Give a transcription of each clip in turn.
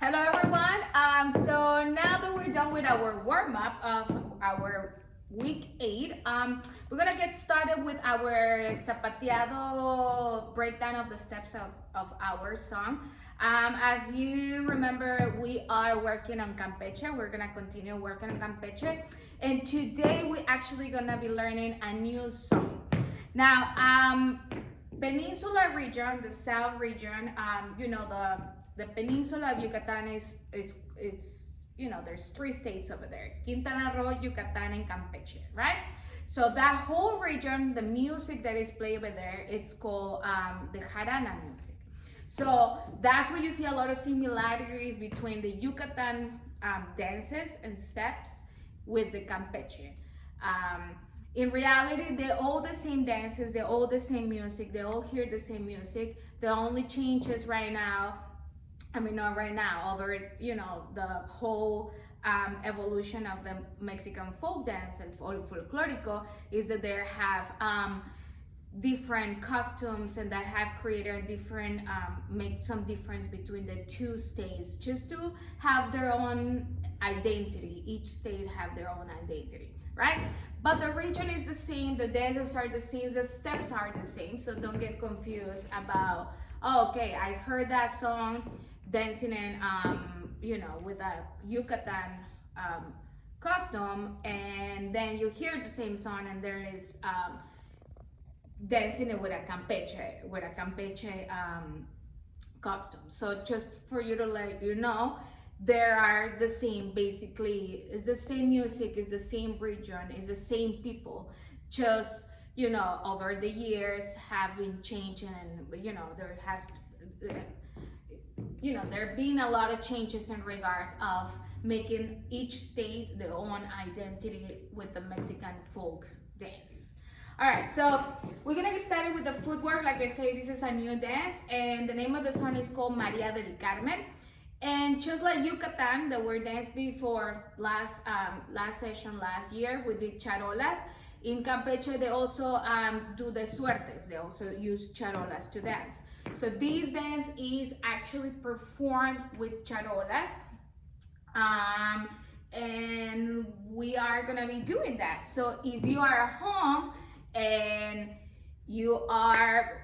Hello everyone. So now that we're done with our warm-up of our week 8, we're gonna get started with our zapateado breakdown of the steps of our song. As you remember, we are working on Campeche. We're gonna continue working on Campeche, and today we're actually gonna be learning a new song. Now, Peninsula region, the South region, the peninsula of Yucatan is there's 3 states over there: Quintana Roo, Yucatan, and Campeche, right? So that whole region, the music that is played over there, it's called the jarana music. So that's where you see a lot of similarities between the Yucatan dances and steps with the Campeche. In reality, they're all the same dances, they're all the same music, they all hear the same music. The only changes right now, not right now, over the whole evolution of the Mexican folk dance and folklorico, is that they have different costumes, and that have created different make some difference between the 2 states, just to have their own identity. Each state have their own identity, right? But the region is the same, the dances are the same, the steps are the same. So don't get confused about, oh, okay, I heard that song dancing in with a Yucatan costume, and then you hear the same song and there is dancing it with a Campeche costume. So just for you to let you know, there are the same, basically it's the same music, it's the same region, it's the same people, just over the years have been changing, and there has there been a lot of changes in regards of making each state their own identity with the Mexican folk dance. All right, so we're gonna get started with the footwork. Like I say, this is a new dance, and the name of the song is called Maria del Carmen. And just like Yucatan, that were danced before last session last year, we did charolas. In Campeche, they also do the suertes. They also use charolas to dance. So this dance is actually performed with charolas, and we are gonna be doing that. So if you are at home and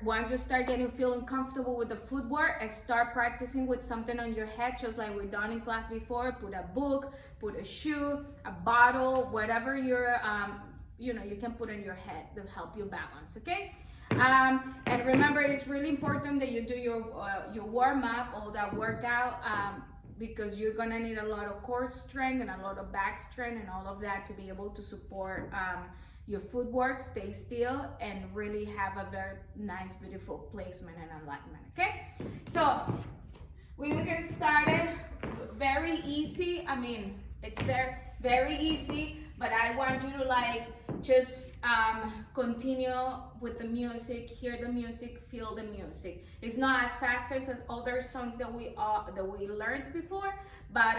once you start feeling comfortable with the footwork, and start practicing with something on your head, just like we've done in class before. Put a book, put a shoe, a bottle, whatever you're you can put on your head to help you balance, okay? And remember, it's really important that you do your warm-up, all that workout, because you're gonna need a lot of core strength and a lot of back strength and all of that to be able to support your footwork, stay still, and really have a very nice, beautiful placement and alignment, okay? So we're gonna get started. Very easy. It's very, very easy, but I want you to just continue with the music, hear the music, feel the music. It's not as fast as other songs that we learned before, but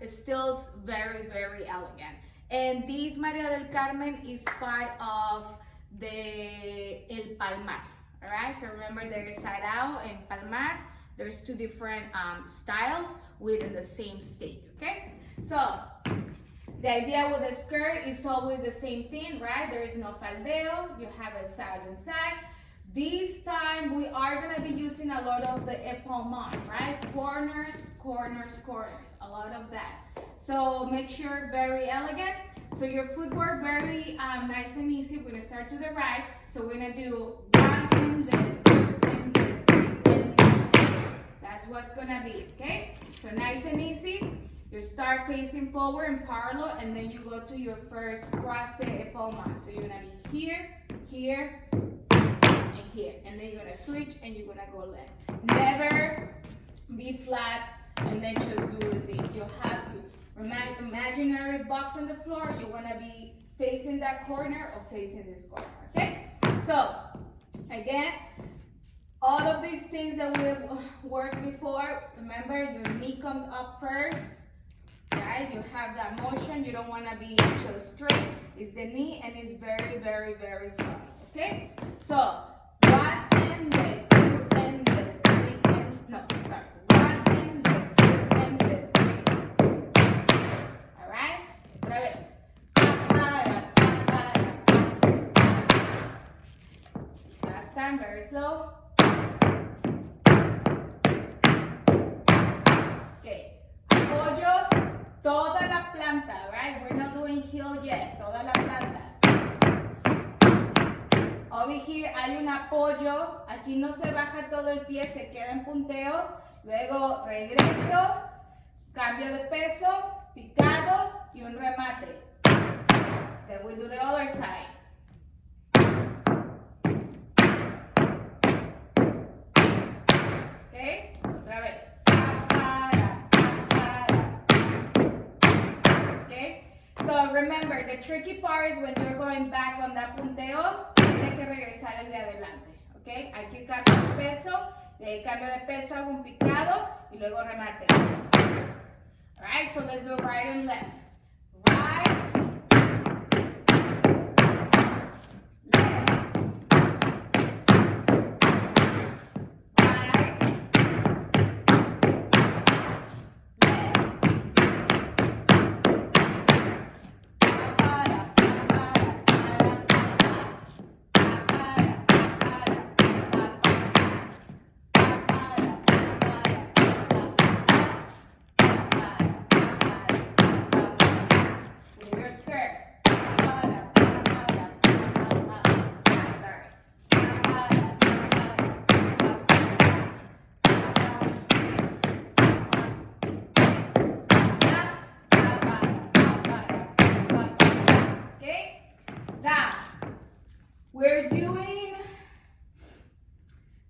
it's still very, very elegant. And this Maria del Carmen is part of the El Palmar, all right? So remember, there's Sarao and Palmar. There's 2 different styles within the same state, okay? So the idea with the skirt is always the same thing, right? There is no faldeo, you have a side and side. This time we are gonna be using a lot of the epaulement, right? Corners, corners, corners, a lot of that. So make sure very elegant. So your footwork very nice and easy. We're gonna start to the right. So we're gonna do 1 and then 2 and then 3 and then. That's what's gonna be, okay? So nice and easy. You start facing forward and parallel, and then you go to your first croisé epaulement. So you're gonna be here, here, and here. And then you're gonna switch and you're gonna go left. Never be flat and then just do this. You have imaginary box on the floor. You wanna be facing that corner or facing this corner, okay? So again, all of these things that we've worked before, remember your knee comes up first, right? You have that motion. You don't want to be just straight. It's the knee, and it's very, very, very soft, okay? So 1 and then 2 and then 3 and, no, sorry. 1 and then 2 and slow. Okay, apoyo toda la planta, right? We're not doing heel yet, toda la planta. Over here hay un apoyo, aquí no se baja todo el pie, se queda en punteo, luego regreso, cambio de peso, picado y un remate. Then we do the other side. Okay, otra vez. Okay, so remember, the tricky part is when you're going back on that punteo, tiene que regresar el de adelante. Okay, hay que cambiar de peso, de ahí cambio de peso, hago un picado y luego remate. Alright, so let's do right and left. Right. We're doing,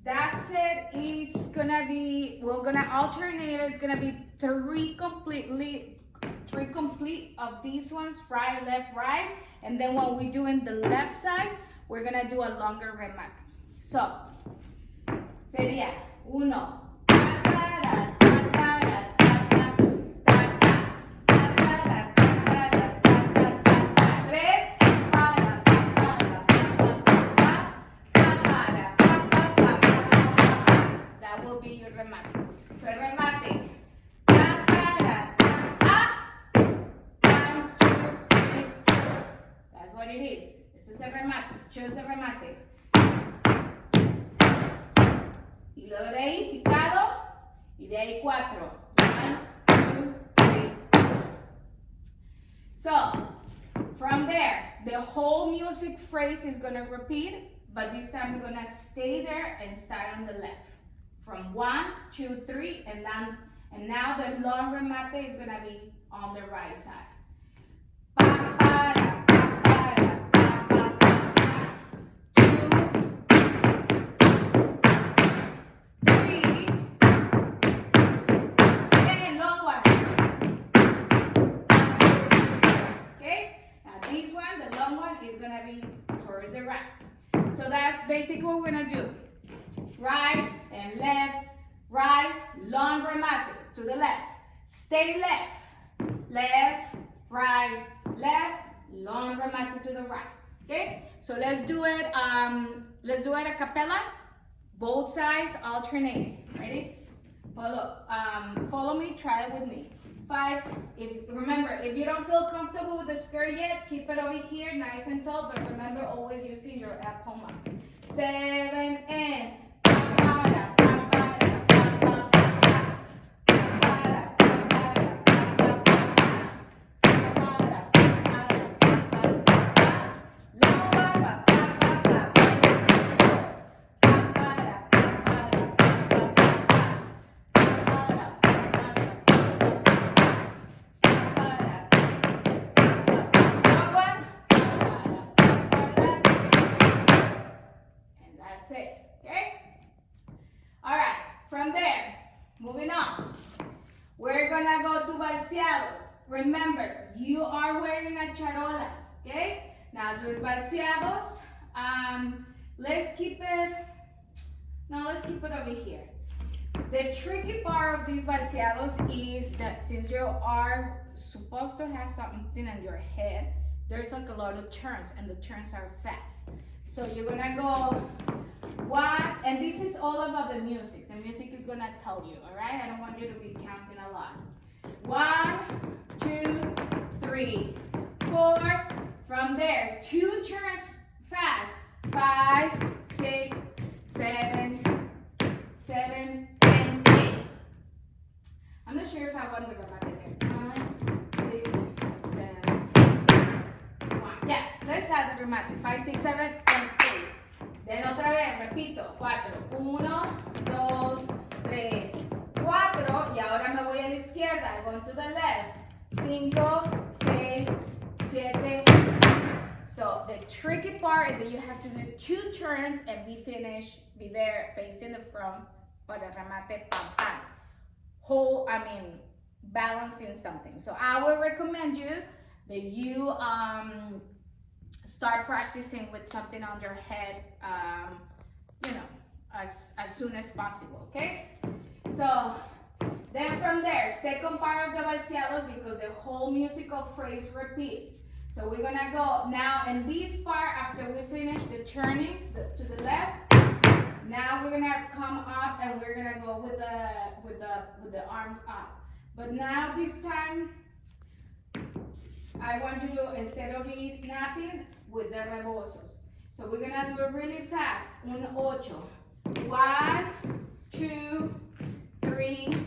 that's it. It's gonna be, we're gonna alternate. It's gonna be three complete of these ones, right, left, right. And then when we do in the left side, we're gonna do a longer remate. So, sería uno. Choose el remate. Y luego de ahí picado y de ahí 4. 1, 2, 3. So, from there, the whole music phrase is going to repeat, but this time we're going to stay there and start on the left. From 1, 2, 3, and now the long remate is going to be on the right side. Towards the right. So that's basically what we're gonna do. Right and left, right, long remate to the left. Stay left, left, right, left, long remate to the right. Okay? So let's do it a cappella. Both sides alternating. Ready? Follow me, try it with me. 5. Remember, if you don't feel comfortable with the skirt yet, keep it over here, nice and tall, but remember always using your palm. 7 and remember, you are wearing a charola, okay? Now, your balseados, let's keep it over here. The tricky part of these balseados is that since you are supposed to have something on your head, there's like a lot of turns, and the turns are fast. So you're gonna go 1, and this is all about the music. The music is gonna tell you, all right? I don't want you to be counting a lot. 1, 2, 3, 4. From there, 2 turns fast. 5, 6, 7, 7, and 8. I'm not sure if I want the remate there. 9, 6, 7, 1. Yeah, let's have the remate. 5, 6, 7, and 8. Then otra vez, repito, 4. 1, 2, 3, 4. Y ahora me voy a la izquierda. I go to the left. 5, 6, 7. So the tricky part is that you have to do 2 turns and be finished, be there facing the front para remate pam pam. Balancing something. So I would recommend you that you start practicing with something on your head, as soon as possible, okay? So then from there, second part of the balseados, because the whole musical phrase repeats. So we're gonna go now in this part after we finish the turning to the left. Now we're gonna come up and we're gonna go with the arms up. But now this time, I want you to, instead of me snapping, with the rebosos. So we're gonna do it really fast. 1, 8. 1, 2, 3,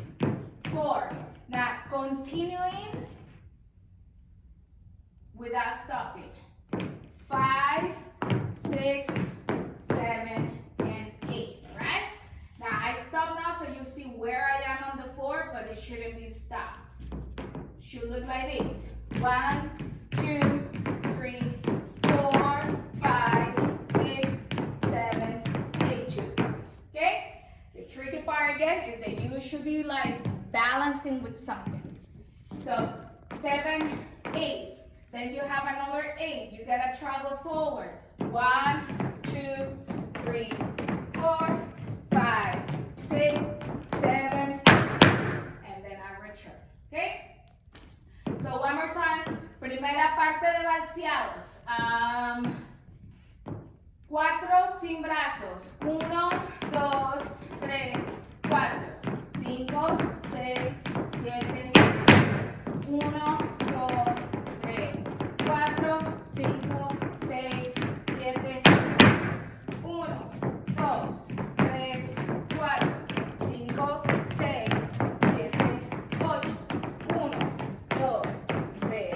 4. Now continuing without stopping. 5, 6, 7, and 8. Right? Now I stop now so you see where I am on the 4, but it shouldn't be stopped. It should look like this. 1, 2, 3, 4, 5, 6, 7, 8, 2. Okay? The tricky part again is that you should be like balancing with something. So 7, 8. Then you have another 8. You gotta travel forward. 1, 2, 3, 4, 5, 6, 7, and then I return. Okay? So one more time. Primera parte de balseados. 4 sin brazos. 1, 2, 3, 4. 5, 6, 7. 1, 2, 3, 4, 5, 6, 7. 1, 2, 3, 4, 5, 6, 7, 8. 1, 2, 3,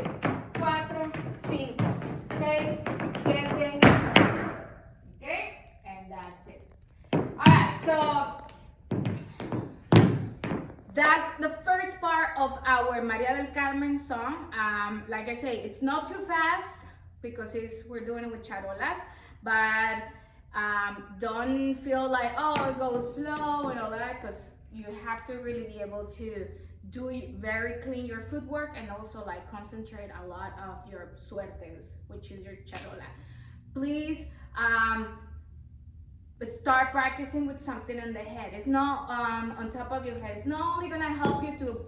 4, 5, 6, 7. Okay? And that's it. Alright, so that's the first part of our Maria del Carmen song. Like I say, it's not too fast because we're doing it with charolas, but don't feel like, oh, it goes slow and all that, because you have to really be able to do very clean your footwork and also like concentrate a lot of your suertes, which is your charola. Please start practicing with something in the head. It's not on top of your head. It's not only gonna help you to,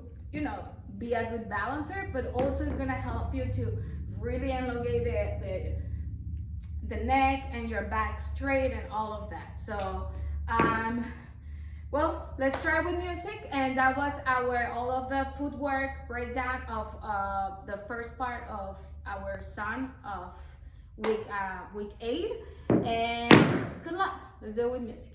be a good balancer, but also it's gonna help you to really elongate the neck and your back straight and all of that. So, well, let's try with music. And that was all of the footwork breakdown of the first part of our song of week 8. And good luck. Let's do it with music.